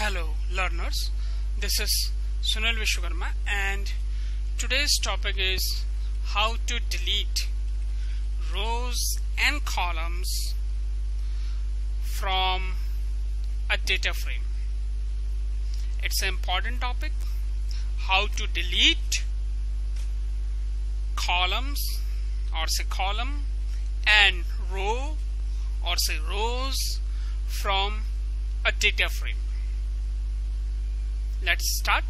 Hello learners, this is Sunil Vishwakarma and today's topic is how to delete rows and columns from a data frame. It's an important topic, how to delete columns or say column and row or say rows from a data frame. Let's start.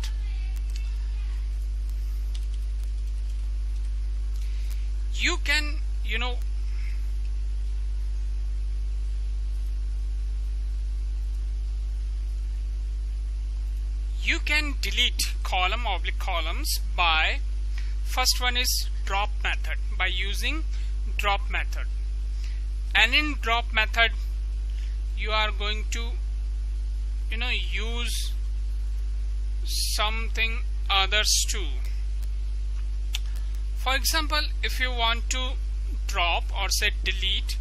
You can, you can delete columns by, first one is drop method, by using drop method. And in drop method you are going to use something others too. For example, if you want to drop or say delete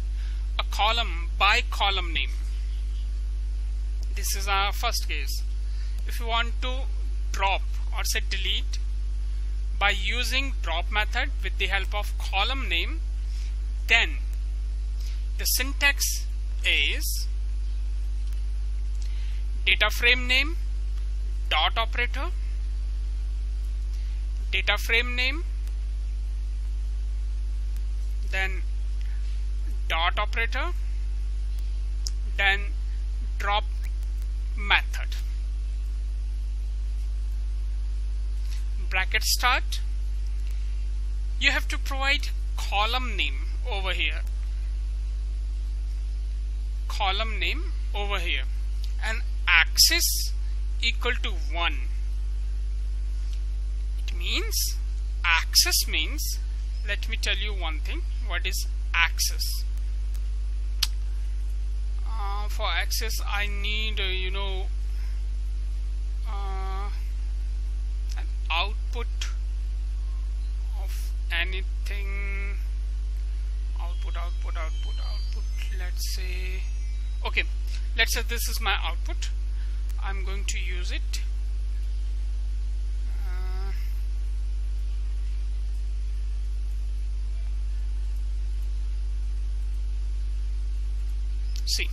a column by column name, this is our first case. If you want to drop or say delete by using drop method with the help of column name, then the syntax is data frame name dot operator, data frame name, then dot operator, then drop method, bracket start. You have to provide column name over here, column name over here, and axis equal to 1. It means axis means, let me tell you one thing, what is axis. For axis I need an output of anything, output, let's say, okay, let's say this is my output. I'm going to use it. See,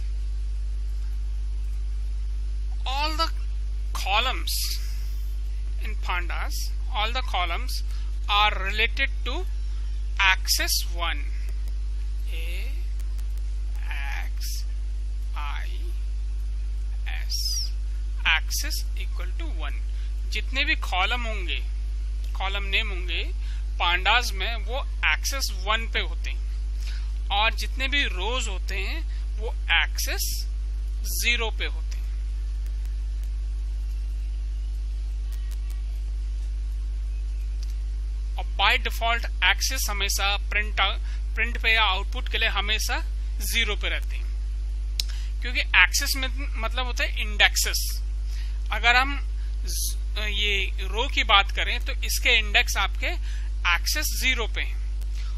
all the columns in pandas, all the columns are related to axis 1. A X I S, axis equal to 1. जितने भी column होंगे, column name होंगे pandas में, वो access 1 पे होते हैं, और जितने भी रोज होते हैं वो एक्सेस 0 पे होते हैं. और बाय डिफॉल्ट एक्सेस हमेशा प्रिंट पे या आउटपुट के लिए हमेशा 0 पे रहते हैं, क्योंकि एक्सेस में मतलब होता है इंडेक्सेस. अगर हम ये रो की बात करें तो इसके इंडेक्स आपके एक्सेस 0 पे हैं,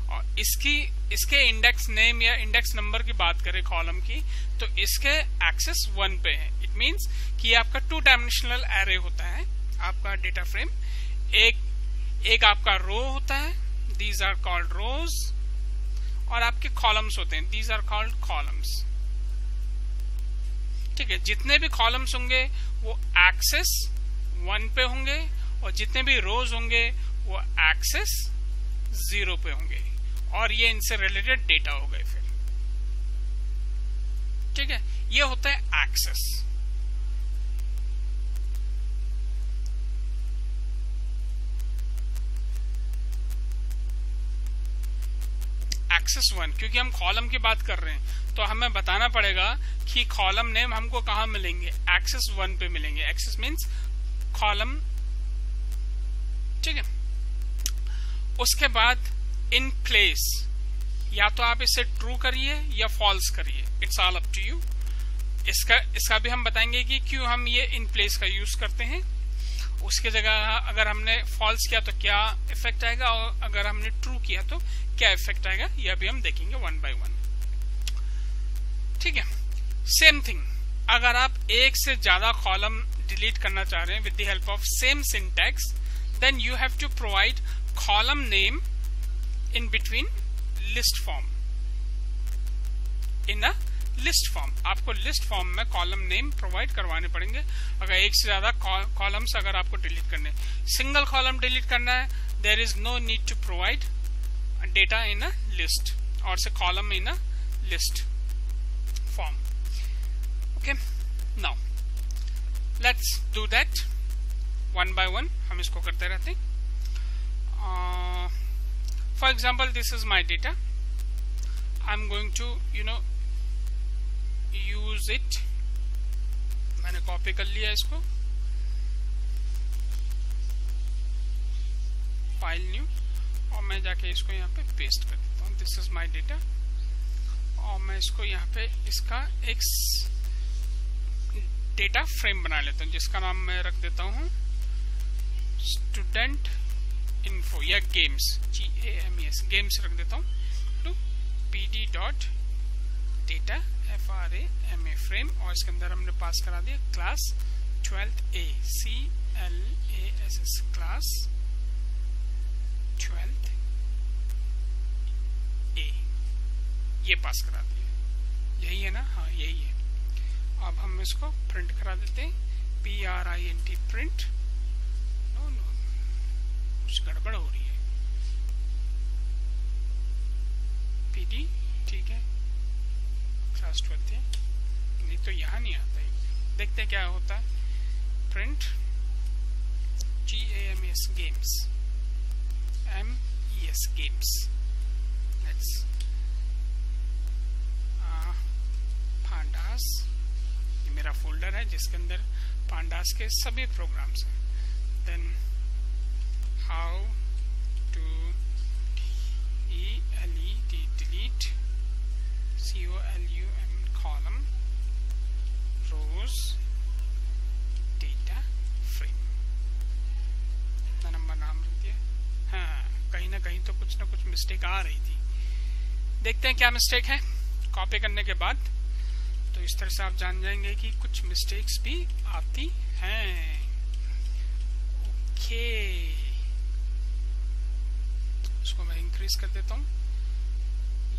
और इसके इंडेक्स नेम या इंडेक्स नंबर की बात करें कॉलम की, तो इसके एक्सेस 1 पे है. इट मींस कि आपका 2 डायमेंशनल एरे होता है आपका डेटा फ्रेम. एक आपका रो होता है, दीज आर कॉल्ड रोज, और आपके कॉलम्स होते हैं, दीज आर कॉल्ड कॉलम्स. ठीक है, जितने भी कॉलम्स होंगे वो एक्सेस 1 पे होंगे, और जितने भी रोज होंगे वो एक्सेस 0 पे होंगे, और ये इनसे रिलेटेड डेटा हो गए फिर. ठीक है, ये होता है एक्सेस. एक्सेस 1, क्योंकि हम कॉलम की बात कर रहे हैं तो हमें बताना पड़ेगा कि कॉलम नेम हमको कहां मिलेंगे, एक्सेस 1 पे मिलेंगे. Axis means column. ठीक है, उसके बाद इन प्लेस, या तो आप इसे ट्रू करिए या फॉल्स करिए, it's all up to you. इसका भी हम बताएंगे कि क्यों हम ये इन प्लेस का यूज करते हैं. उसके जगह अगर हमने फॉल्स किया तो क्या इफेक्ट आएगा, और अगर हमने ट्रू किया तो क्या इफेक्ट आएगा, यह भी हम देखेंगे 1 by 1. ठीक है, सेम थिंग अगर आप एक से ज्यादा कॉलम डिलीट करना चाह रहे हैं with the help of same syntax, then you have to provide column name in between list form, in a list form. आपको लिस्ट फॉर्म में कॉलम नेम प्रोवाइड करवाने पड़ेंगे अगर एक से ज्यादा कॉलम्स अगर आपको डिलीट करने। सिंगल कॉलम डिलीट करना है, there is no need to provide data in a list और से column in a list form. Okay, now let's do that one by one, हम इसको करते रहते हैं। For example, this is my data, I am going to use it. मैंने copy कर लिया इसको, फाइल न्यू, और मैं जाके इसको यहाँ पे पेस्ट कर देता हूँ। दिस इज माय डेटा, और मैं इसको यहाँ पे इसका एक डेटा फ्रेम बना लेता हूँ जिसका नाम मैं रख देता हूँ स्टूडेंट इन्फो या गेम्स, GAMES, गेम्स रख देता हूँ to PD dot data FRAMA frame, और इसके अंदर हमने पास करा दिया class 12th A, CLASS, class 12th A, ये पास करा दिया। यही है ना? हाँ, यही है। अब हम इसको प्रिंट करा देते हैं, PRINT प्रिंट। नो नो, कुछ गड़बड़ हो रही है। PD, ठीक है, क्लास 12th है, नहीं तो यहाँ नहीं आता है। देखते हैं क्या होता है। Print GAMES games, MES games, let's pandas, ये मेरा फोल्डर है जिसके अंदर पांडास के सभी प्रोग्राम्स हैं। Then how to delete COLUM column rows data frame, number नाम रख दिया। हाँ, कहीं ना कहीं तो कुछ ना कुछ मिस्टेक आ रही थी। देखते हैं क्या मिस्टेक है। कॉपी करने के बाद तो इस तरह से आप जान जाएंगे कि कुछ मिस्टेक्स भी आती हैं। ओके, इसको मैं इंक्रीज कर देता हूँ।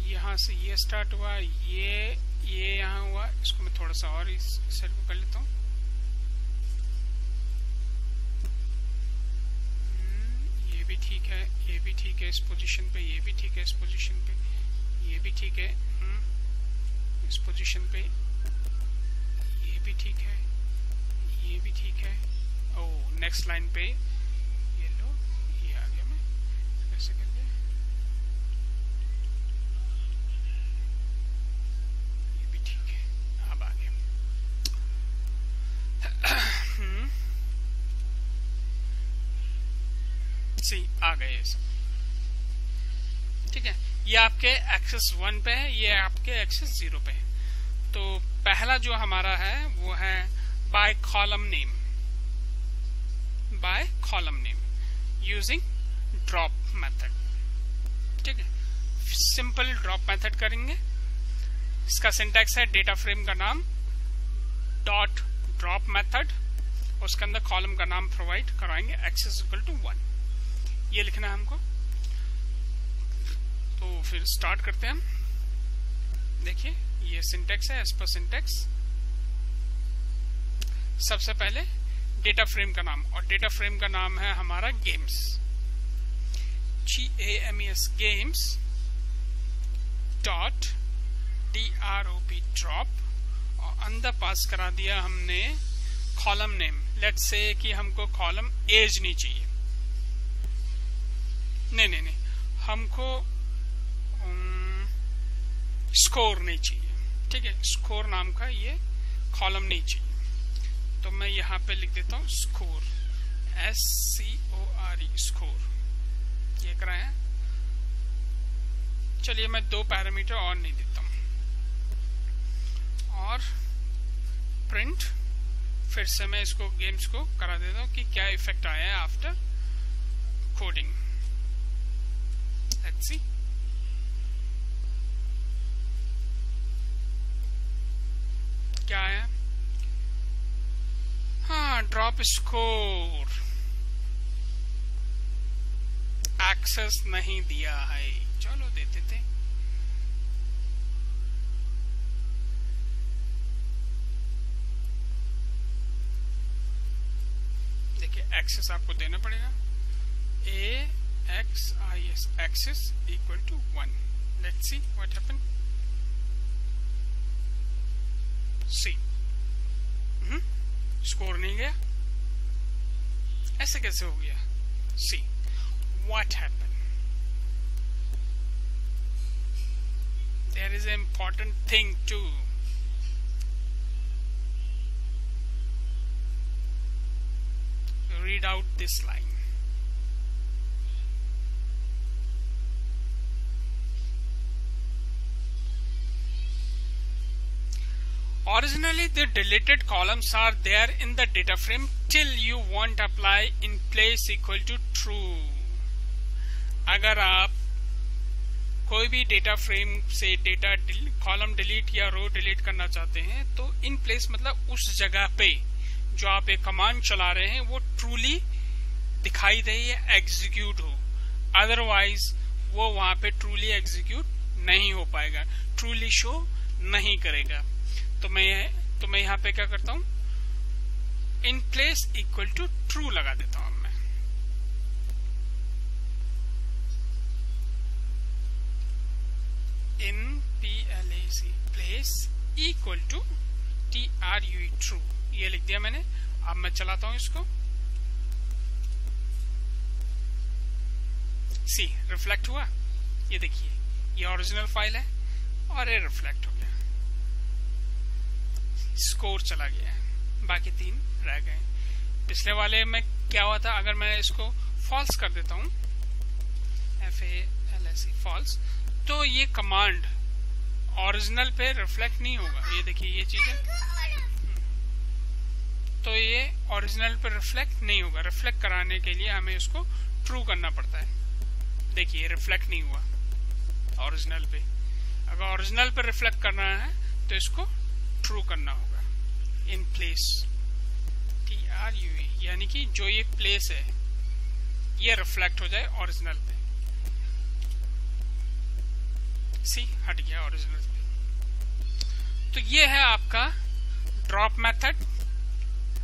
यहाँ से ये स्टार्ट हुआ, ये यहाँ हुआ, इसको मैं थोड़ा सा और इस साइड को कर लेता हूँ। ये भी ठीक है, ये भी ठीक है इस पोजीशन पे, ये भी ठीक है इस पोजीशन पे, ये भी ठीक है इस पोजीशन पे, ये भी ठीक है, ये भी ठीक है। ओह, नेक्स्ट लाइन पे ये लो, ये आ गया। मैं कैसे कर लिया? ये भी ठीक है, अब आ गया। सी आ गए ये सब, ठीक है। ये आपके एक्सेस 1 पे है, ये आपके एक्सेस 0 पे है। तो पहला जो हमारा है वो है by column name, by column name using drop method, ठीक है। सिंपल ड्रॉप मेथड करेंगे। इसका सिंटैक्स है डेटा फ्रेम का नाम डॉट ड्रॉप मेथड, उसके अंदर कॉलम का नाम प्रोवाइड कराएंगे, एक्सेस इक्वल टू 1, ये लिखना है हमको। तो फिर स्टार्ट करते हैं हम। देखिए ये सिंटैक्स है, एज पर सिंटैक्स। सबसे पहले डेटा फ्रेम का नाम, और डेटा फ्रेम का नाम है हमारा games, GAMES games dot DROP drop, और अंदर पास करा दिया हमने कॉलम नेम। लेट्स से कि हमको कॉलम एज नहीं चाहिए, नहीं, हमको स्कोर नहीं चाहिए, ठीक है। स्कोर नाम का ये कॉलम नहीं चाहिए, तो मैं यहाँ पे लिख देता हूँ स्कोर, SCORE, स्कोर। ये कराया। चलिए मैं 2 पैरामीटर और नहीं देता हूँ, और प्रिंट, फिर से मैं इसको गेम्स को करा देता हूँ कि क्या इफेक्ट आया है आफ्टर कोडिंग। लेट्स सी, क्या आया? ड्रॉप स्कोर एक्सेस नहीं दिया है, चलो देते थे। देखिए एक्सेस आपको देना पड़ेगा, AXIS axis equal to 1। Let's see what happen. See score नहीं गया, ऐसे कैसे हो गया? See what happen, there is an important thing too। read out this line। Originally, the deleted columns are there in the data frame till you want apply in place equal to true। अगर आप कोई भी data frame से data column delete या रो delete करना चाहते हैं तो इन प्लेस मतलब उस जगह पे जो आप एक कमांड चला रहे हैं वो ट्रूली दिखाई दे या एग्जीक्यूट हो, अदरवाइज वो वहां पे ट्रूली एग्जीक्यूट नहीं हो पाएगा, ट्रूली शो नहीं करेगा। तो मैं यहाँ पे क्या करता हूं, in place equal to true लगा देता हूं मैं। In PLAC place equal to TRUE true, ये लिख दिया मैंने। अब मैं चलाता हूं इसको, सी रिफ्लेक्ट हुआ, ये देखिए ये ओरिजिनल फाइल है और ये रिफ्लेक्ट हो गया, स्कोर चला गया है, बाकी 3 रह गए। पिछले वाले में क्या हुआ था, अगर मैं इसको फॉल्स कर देता हूं, FALSE फॉल्स, तो ये कमांड ओरिजिनल पे रिफ्लेक्ट नहीं होगा। ये देखिए ये चीज है, तो ये ओरिजिनल पे रिफ्लेक्ट नहीं होगा। रिफ्लेक्ट कराने के लिए हमें इसको ट्रू करना पड़ता है। देखिए रिफ्लेक्ट नहीं हुआ ओरिजिनल पे। अगर ओरिजिनल पे रिफ्लेक्ट करना है तो इसको ट्रू करना होगा। इन प्लेस TRUE, यानी कि जो ये प्लेस है ये रिफ्लेक्ट हो जाए ओरिजिनल पे। सी हट गया ओरिजिनल पे। तो ये है आपका drop method,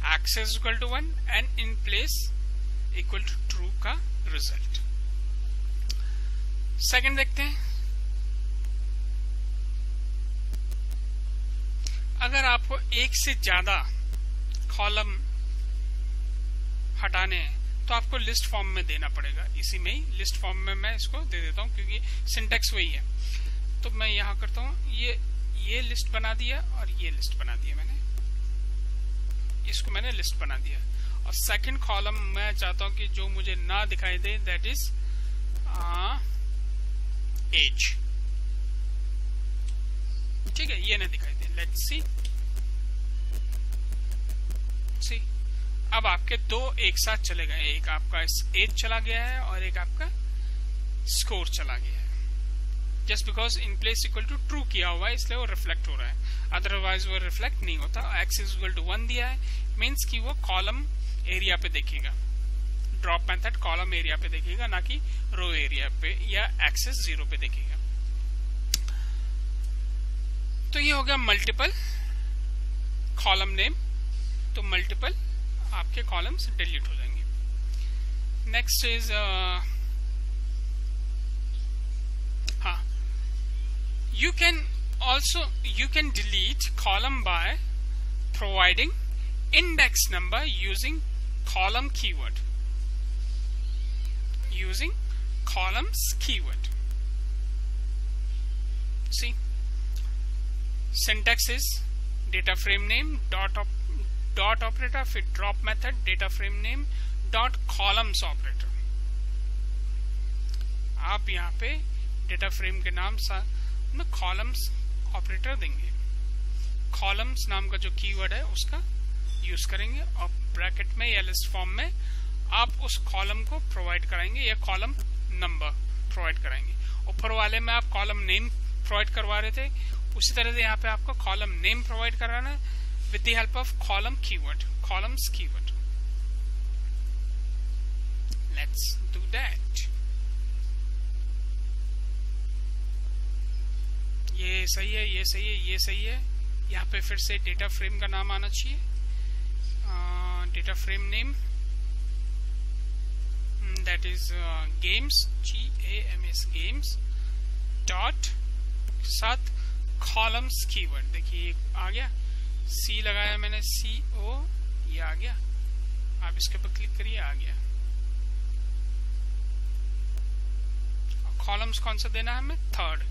axis equal to 1 and in place equal to true का रिजल्ट। सेकंड देखते हैं, अगर आपको एक से ज्यादा कॉलम हटाने हैं तो आपको लिस्ट फॉर्म में देना पड़ेगा। इसी में ही लिस्ट फॉर्म में मैं इसको दे देता हूं क्योंकि सिंटेक्स वही है। तो मैं यहां करता हूं, ये लिस्ट बना दिया और ये लिस्ट बना दिया मैंने, इसको मैंने लिस्ट बना दिया। और सेकंड कॉलम मैं चाहता हूं कि जो मुझे ना दिखाई दे, दैट इज एज। ठीक है, ये ना दिखाई दे। लेट्स सी अब आपके 2 एक साथ चले गए, एक आपका एज चला गया है और एक आपका स्कोर चला गया है। Just because in place equal to true किया हुआ है इसलिए वो रिफ्लेक्ट हो रहा है, अदरवाइज वो रिफ्लेक्ट नहीं होता। एक्सेस इक्वल टू 1 दिया है मीन्स कि वो कॉलम एरिया पे देखेगा। ड्रॉप मेथड कॉलम एरिया पे देखेगा, ना कि रो एरिया पे या एक्सेस 0 पे देखेगा। तो ये हो गया मल्टीपल कॉलम नेम, तो मल्टीपल आपके कॉलम्स डिलीट हो जाएंगे। Next is you can delete column by providing index number using column keyword, using columns keyword। See, syntax is data frame name dot operator, फिर drop method data frame name dot columns operator। आप यहाँ पे data frame के नाम में columns operator देंगे, columns नाम का जो कीवर्ड है उसका यूज करेंगे और ब्रैकेट में या लिस्ट फॉर्म में आप उस कॉलम को प्रोवाइड कराएंगे या कॉलम नंबर प्रोवाइड कराएंगे। ऊपर वाले में आप कॉलम नेम प्रोवाइड करवा रहे थे, उसी तरह से यहाँ पे आपको कॉलम नेम प्रोवाइड कराना है, with the help of columns keyword. Let's do that. ये सही है, ये सही है, ये सही है. यहाँ पे फिर से डेटा फ्रेम का नाम आना चाहिए. Data frame name, that is games, GAMS, games dot साथ कॉलम्स कीवर्ड. देखिए आ गया, C लगाया मैंने, CO, ये आ गया. आप इसके ऊपर क्लिक करिए, आ गया. कॉलम्स कौन सा देना है हमें? थर्ड.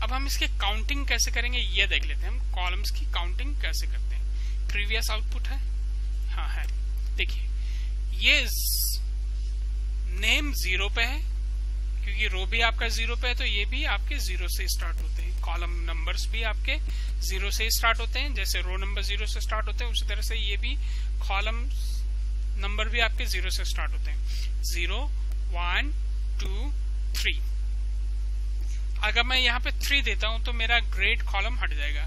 अब हम इसके काउंटिंग कैसे करेंगे ये देख लेते हैं. हम कॉलम्स की काउंटिंग कैसे करते हैं. प्रीवियस आउटपुट है, हाँ है. देखिए ये नेम 0 पे है क्योंकि रो भी आपका 0 पे है, तो ये भी आपके 0 से स्टार्ट होते हैं. कॉलम नंबर्स भी आपके 0 से स्टार्ट होते हैं. जैसे रो नंबर 0 से स्टार्ट होते हैं उसी तरह से ये भी कॉलम नंबर भी आपके 0 से स्टार्ट होते हैं. 0, 1, 2, 3. अगर मैं यहाँ पे 3 देता हूं तो मेरा ग्रेड कॉलम हट जाएगा.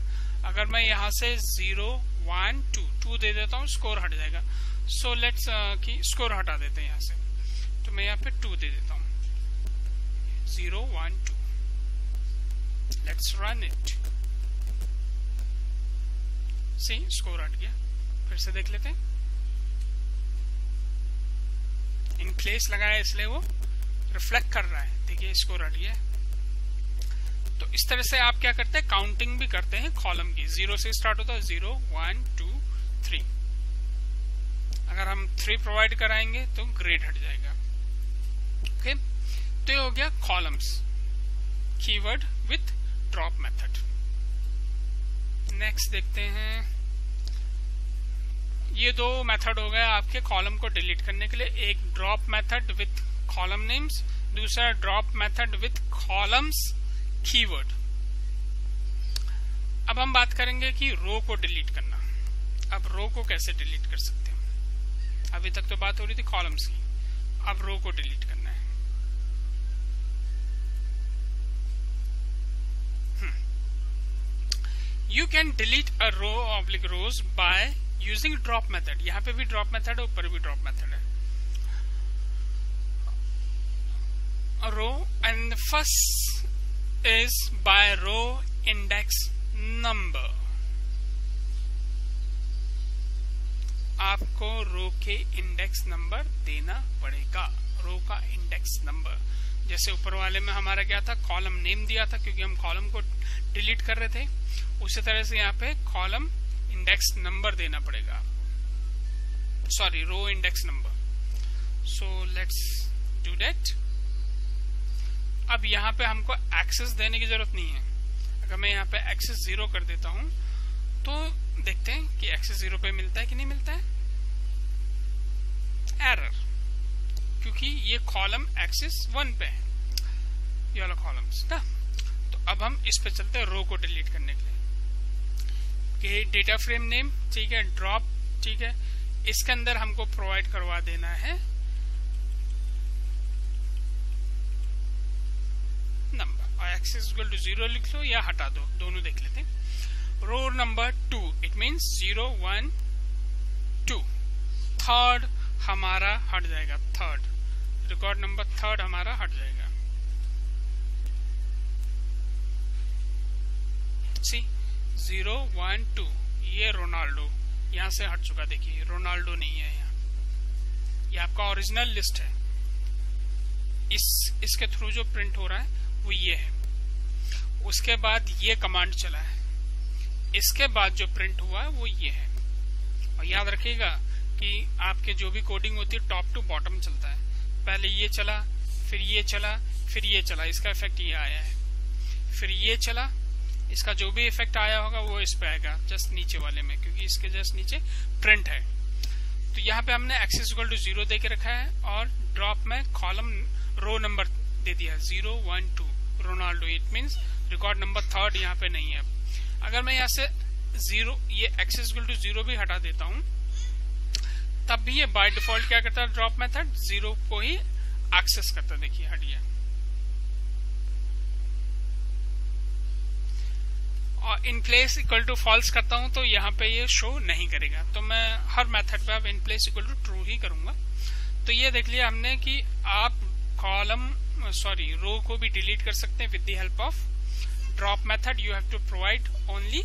अगर मैं यहाँ से 0, 1, 2 दे देता हूँ, स्कोर हट जाएगा. सो लेट्स की स्कोर हटा देते हैं यहाँ से. तो मैं यहाँ पे 2 दे देता हूँ. 0, 1, 2. Let's run it. See score हट गया. फिर से देख लेते हैं. इन प्लेस लगाया इसलिए वो रिफ्लेक्ट कर रहा है. देखिए स्कोर हट गया. तो इस तरह से आप क्या करते हैं, काउंटिंग भी करते हैं कॉलम की. 0 से स्टार्ट होता है, 0, 1, 2, 3. अगर हम 3 प्रोवाइड कराएंगे तो ग्रेड हट जाएगा. ओके, तो ये हो गया columns keyword with drop method. Next देखते हैं. ये 2 मेथड हो गए आपके कॉलम को डिलीट करने के लिए. एक drop method with column names, दूसरा drop method with columns keyword. अब हम बात करेंगे कि रो को डिलीट करना. अब रो को कैसे डिलीट कर सकते हैं. अभी तक तो बात हो रही थी कॉलम्स की, अब रो को डिलीट करना है. You can delete a row oblique rows by using drop method. यहाँ पे भी ड्रॉप मेथड है, ऊपर भी ड्रॉप मेथड है. Row and first is by row index number. आपको रो के इंडेक्स नंबर देना पड़ेगा. रो का इंडेक्स नंबर, जैसे ऊपर वाले में हमारा क्या था, कॉलम नेम दिया था क्योंकि हम कॉलम को डिलीट कर रहे थे. उसी तरह से यहाँ पे कॉलम इंडेक्स नंबर देना पड़ेगा. Sorry, row index number. So let's do that. अब यहाँ पे हमको एक्सेस देने की जरूरत नहीं है. अगर मैं यहाँ पे एक्सेस 0 कर देता हूं तो देखते हैं कि एक्सेस 0 पे मिलता है कि नहीं मिलता है. एरर, क्योंकि ये कॉलम एक्सेस 1 पे है, ये वाला कॉलम्स ना. तो अब हम इस पे चलते हैं रो को डिलीट करने के लिए. डेटा फ्रेम नेम ठीक है, ड्रॉप ठीक है, इसके अंदर हमको प्रोवाइड करवा देना है नंबर. और एक्सेस इक्वल टू 0 लिख लो या हटा दो, दोनों देख लेते हैं. Row number 2, it means 0, 1, 2. Third हमारा हट जाएगा. थर्ड रिकॉर्ड नंबर थर्ड हमारा हट जाएगा. सी 0, 1, 2 ये रोनाल्डो यहां से हट चुका. देखिए रोनाल्डो नहीं है यहाँ, ये आपका ओरिजिनल लिस्ट है. इसके थ्रू जो प्रिंट हो रहा है वो ये है. उसके बाद ये कमांड चला है, इसके बाद जो प्रिंट हुआ है वो ये है. और याद रखिएगा कि आपके जो भी कोडिंग होती है टॉप टू बॉटम चलता है. पहले ये चला, फिर ये चला, फिर ये चला, इसका इफेक्ट ये आया है. फिर ये चला, इसका जो भी इफेक्ट आया होगा वो इस पे आएगा जस्ट नीचे वाले में, क्योंकि इसके जस्ट नीचे प्रिंट है. तो यहाँ पे हमने एक्सेस इक्वल टू 0 दे के रखा है और ड्रॉप में कॉलम रो नंबर दे दिया 0, 1, 2 Ronaldo. It means record number third यहाँ पे नहीं है. अगर मैं यहाँ से 0 ये एक्सेस इक्वल टू 0 भी हटा देता हूँ तब भी ये बाय डिफॉल्ट क्या करता है, ड्रॉप मेथड 0 को ही एक्सेस करता है. देखिए हट गया. और in place equal to false करता हूं तो यहाँ पे ये शो नहीं करेगा। तो मैं हर मेथड पे अब in place equal to true ही करूंगा। तो ये देख लिया हमने कि आप रो को भी डिलीट कर सकते हैं with the help of drop method. You have to provide only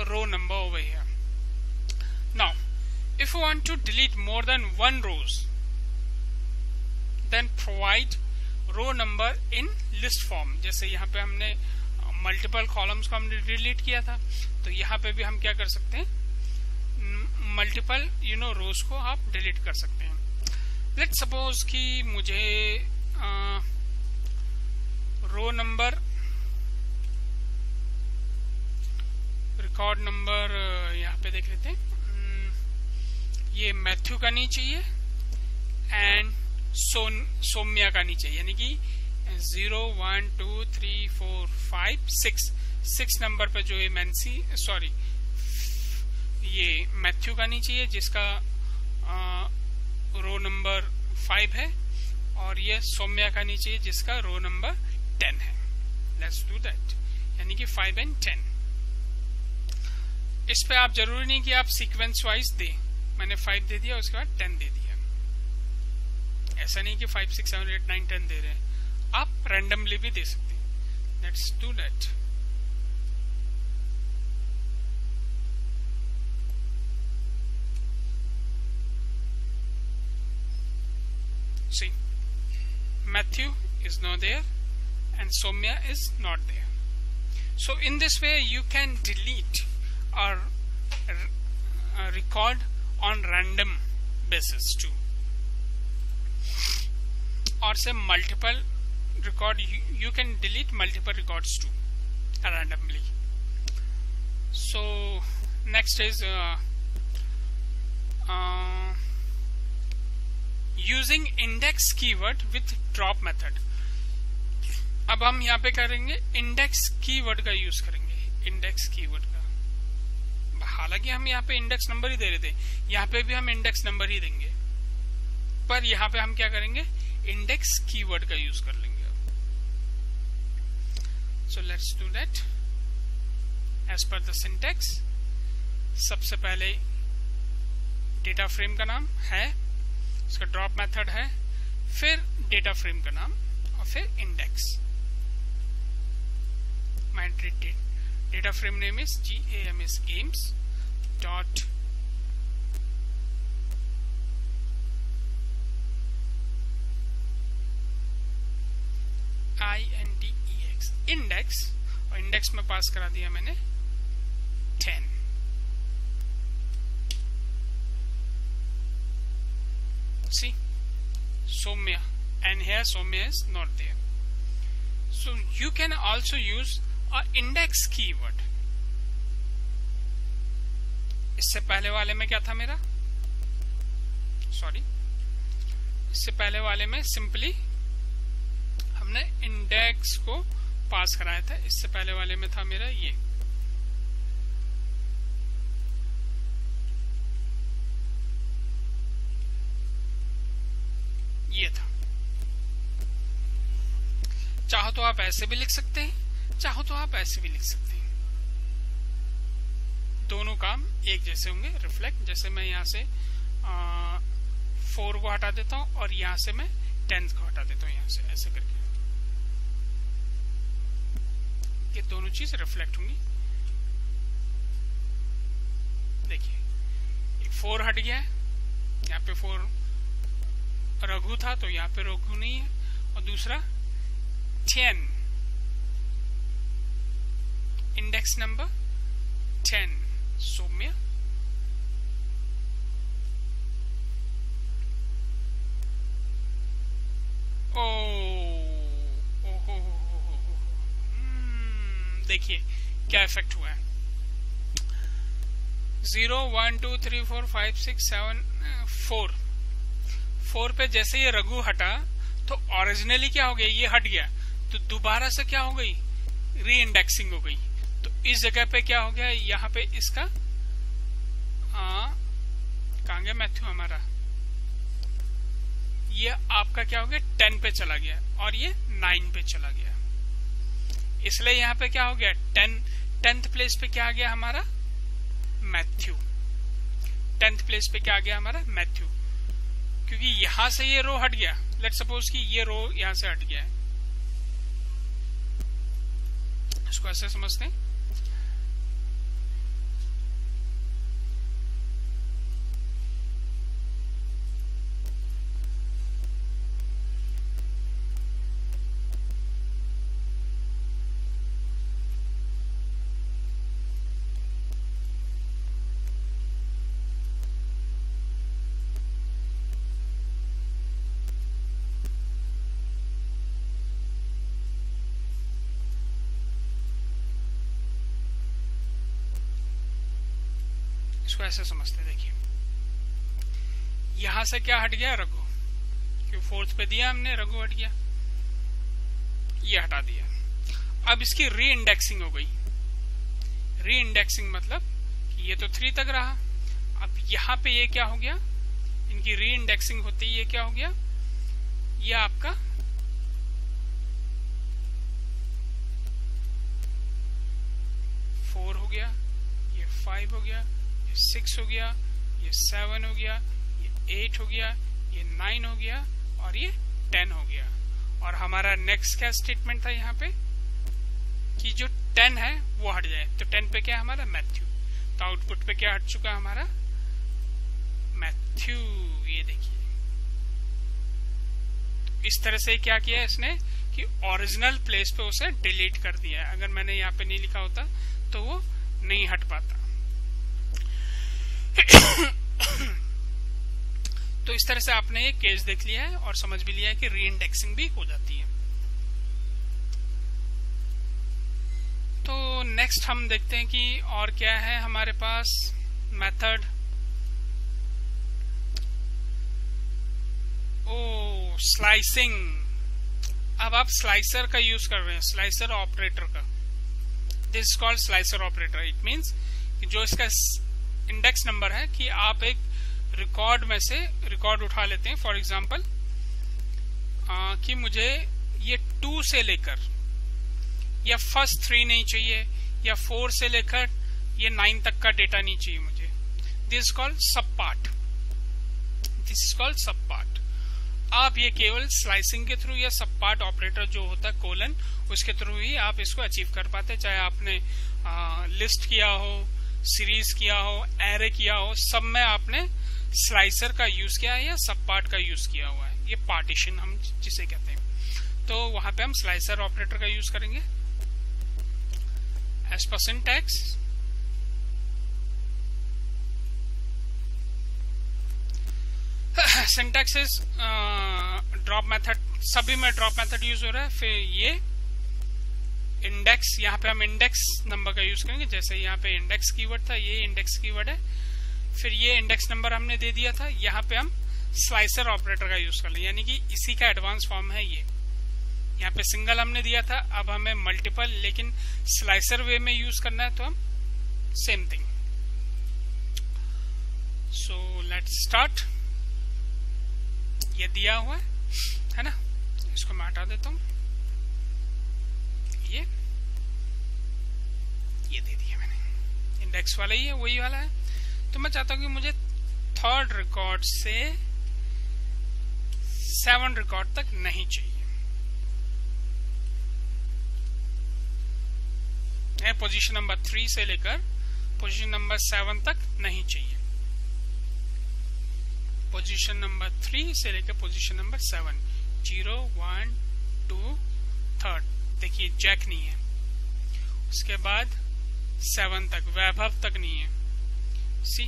row number over here. Now if you want to delete more than one rows, then provide row number in list form. जैसे यहाँ पे हमने multiple columns को हमने delete किया था, तो यहाँ पे भी हम क्या कर सकते हैं, मल्टीपल रोज को आप डिलीट कर सकते हैं। लेट्स सपोज कि मुझे रो नंबर रिकॉर्ड नंबर यहाँ पे देख लेते हैं, ये मैथ्यू का नहीं चाहिए एंड सोम्या का नहीं चाहिए, यानी कि 0 1 2 3 4 5 6 नंबर पे जो ये मैथ्यू का नहीं चाहिए जिसका रो नंबर 5 है, और ये सोम्या का नहीं चाहिए जिसका रो नंबर 10 है। लेट्स डू दैट, यानी कि 5 and 10। इस पे आप जरूरी नहीं कि आप सीक्वेंस वाइज दें, मैंने 5 दे दिया उसके बाद 10 दे दिया, ऐसा नहीं कि 5 6 7 8 9 10 दे रहे हैं, आप रैंडमली भी दे सकते हैं। Let's do that. See, Matthew is not there and Soumya is not there. So in this way you can delete or record on random basis too, or say multiple record, you can delete multiple records too randomly. So next is using index keyword with drop method. अब हम यहाँ पे करेंगे index keyword का use करेंगे, index keyword का। हालांकि हम यहाँ पे इंडेक्स नंबर ही दे रहे थे, यहाँ पे भी हम इंडेक्स नंबर ही देंगे, पर यहाँ पे हम क्या करेंगे, इंडेक्स कीवर्ड का यूज कर लेंगे। So let's do that as per the syntax. सबसे पहले डेटा फ्रेम का नाम है, उसका ड्रॉप मेथड है, फिर डेटा फ्रेम का नाम और फिर index. My data frame name is GAMS games dot INDEX index, और इंडेक्स में पास करा दिया मैंने 10। See, Soumya, and here Soumya is not there. So you can also use a index keyword. इससे पहले वाले में क्या था मेरा, इससे पहले वाले में सिंपली हमने इंडेक्स को पास कराया था, इससे पहले वाले में था मेरा ये था। चाहो तो आप ऐसे भी लिख सकते हैं, चाहो तो आप ऐसे भी लिख सकते हैं, दोनों काम एक जैसे होंगे। रिफ्लेक्ट, जैसे मैं यहाँ से 4 को हटा देता हूं और यहाँ से मैं 10 को हटा देता हूं, यहाँ से ऐसे करके, ये दोनों चीज रिफ्लेक्ट होंगी। देखिए 4 हट गया है, यहाँ पे 4 रघु था तो यहाँ पे रघु नहीं है, और दूसरा 10 इंडेक्स नंबर 10 सौम्या। देखिए क्या इफेक्ट हुआ है। 0 1 2 3 4 5 6 7 4 पे जैसे ये रघु हटा तो ओरिजिनली क्या हो गया, ये हट गया, तो दोबारा से क्या हो गई, री इंडेक्सिंग हो गई। तो इस जगह पे क्या हो गया, यहाँ पे इसका कहाँ गया मैथ्यू हमारा, ये आपका क्या हो गया 10 पे चला गया और ये 9 पे चला गया। इसलिए यहाँ पे क्या हो गया, 10th प्लेस पे क्या आ गया हमारा? मैथ्यू। 10th प्लेस पे क्या आ गया हमारा? मैथ्यू। क्योंकि यहां से ये रो हट गया, लेट सपोज कि ये रो यहां से हट गया है, इसको ऐसे समझते हैं। इसको ऐसे समझते, देखिए यहां से क्या हट गया? रघु। क्यों 4th पे दिया हमने, रघु हट गया, ये हटा दिया। अब इसकी री इंडेक्सिंग हो गई। री इंडेक्सिंग मतलब कि ये तो 3 तक रहा, अब यहां पे ये क्या हो गया? इनकी री इंडेक्सिंग होती है, ये क्या हो गया? ये आपका फोर हो गया, ये 5 हो गया, 6 हो गया, ये 7 हो गया, ये 8 हो गया, ये 9 हो गया और ये 10 हो गया। और हमारा नेक्स्ट क्या स्टेटमेंट था यहाँ पे कि जो 10 है वो हट जाए। तो 10 पे क्या है हमारा? मैथ्यू। तो आउटपुट पे क्या हट चुका हमारा? मैथ्यू। ये देखिए, तो इस तरह से क्या किया है इसने कि ओरिजिनल प्लेस पे उसे डिलीट कर दिया है। अगर मैंने यहाँ पे नहीं लिखा होता तो वो नहीं हट पाता। तो इस तरह से आपने ये केस देख लिया है और समझ भी लिया है कि री इंडेक्सिंग भी हो जाती है। तो नेक्स्ट हम देखते हैं कि और क्या है हमारे पास मेथड। ओ स्लाइसिंग। अब आप स्लाइसर का यूज कर रहे हैं, स्लाइसर ऑपरेटर का। This is called slicer operator. It means कि जो इसका इंडेक्स नंबर है कि आप एक रिकॉर्ड में से रिकॉर्ड उठा लेते हैं, फॉर एग्जांपल कि मुझे ये 2 से लेकर या फर्स्ट 3 नहीं चाहिए या 4 से लेकर ये 9 तक का डेटा नहीं चाहिए मुझे। दिस इज कॉल्ड सब पार्ट। दिस इज कॉल्ड सब पार्ट। आप ये केवल स्लाइसिंग के थ्रू या सब पार्ट ऑपरेटर जो होता है कोलन, उसके थ्रू ही आप इसको अचीव कर पाते हैं। चाहे आपने लिस्ट किया हो, सीरीज किया हो, एरे किया हो, सब में आपने स्लाइसर का यूज किया है या सब पार्ट का यूज किया हुआ है। ये पार्टीशन हम जिसे कहते हैं। तो वहां पे हम स्लाइसर ऑपरेटर का यूज करेंगे। As per syntax syntax is drop method. सभी में ड्रॉप मेथड यूज हो रहा है। फिर ये इंडेक्स, यहाँ पे हम इंडेक्स नंबर का यूज करेंगे। जैसे यहाँ पे इंडेक्स कीवर्ड था, ये इंडेक्स कीवर्ड है। फिर ये इंडेक्स नंबर हमने दे दिया था। यहाँ पे हम स्लाइसर ऑपरेटर का यूज कर लें, यानी कि इसी का एडवांस फॉर्म है ये। यहाँ पे सिंगल हमने दिया था, अब हमें मल्टीपल लेकिन स्लाइसर वे में यूज करना है, तो हम same thing. So let's start. ये दिया हुआ है ना, इसको मैं हटा देता हूं। ये दे दिया मैंने, इंडेक्स वाला ही है, वही वाला है। तो मैं चाहता हूं कि मुझे 3rd रिकॉर्ड से 7 रिकॉर्ड तक नहीं चाहिए। पोजीशन नंबर 3 से लेकर पोजीशन नंबर 7 तक नहीं चाहिए। पोजीशन नंबर 3 से लेकर पोजीशन नंबर 7, 0, 1, 2, 3rd। देखिए जैक नहीं है। उसके बाद 7 तक, वैभव तक नहीं है। सी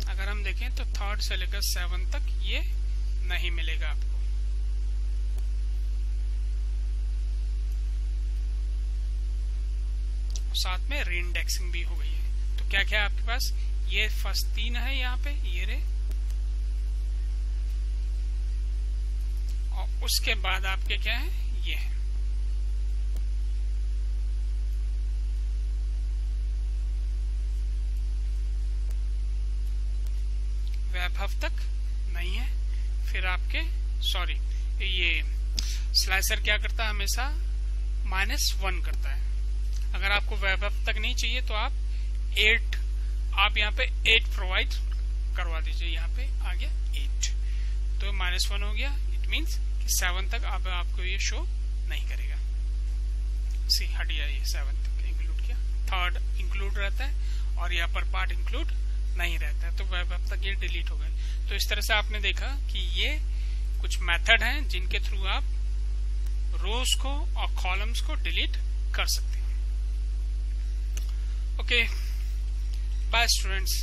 अगर हम देखें तो 3rd से लेकर 7 तक ये नहीं मिलेगा आपको। साथ में रीइंडेक्सिंग भी हो गई है। तो क्या क्या है आपके पास? ये फर्स्ट 3 है यहाँ पे, ये रे, और उसके बाद आपके क्या है? ये है। वैभव तक नहीं है। फिर आपके ये स्लाइसर क्या करता है, हमेशा -1 करता है। अगर आपको वेब ऐप तक नहीं चाहिए तो आप 8 यहाँ पे 8 प्रोवाइड करवा दीजिए। यहाँ पे आ गया 8, तो -1 हो गया। इट मीन्स कि 7 तक आपको ये शो नहीं करेगा। सी हट गया, ये 7 तक इंक्लूड किया, 3rd इंक्लूड रहता है और यहाँ पर पार्ट इंक्लूड नहीं रहता है, तो वेब ऐप तक ये डिलीट हो गए। तो इस तरह से आपने देखा कि ये कुछ मेथड हैं जिनके थ्रू आप रोज को और कॉलम्स को डिलीट कर सकते हैं। Okay, bye students.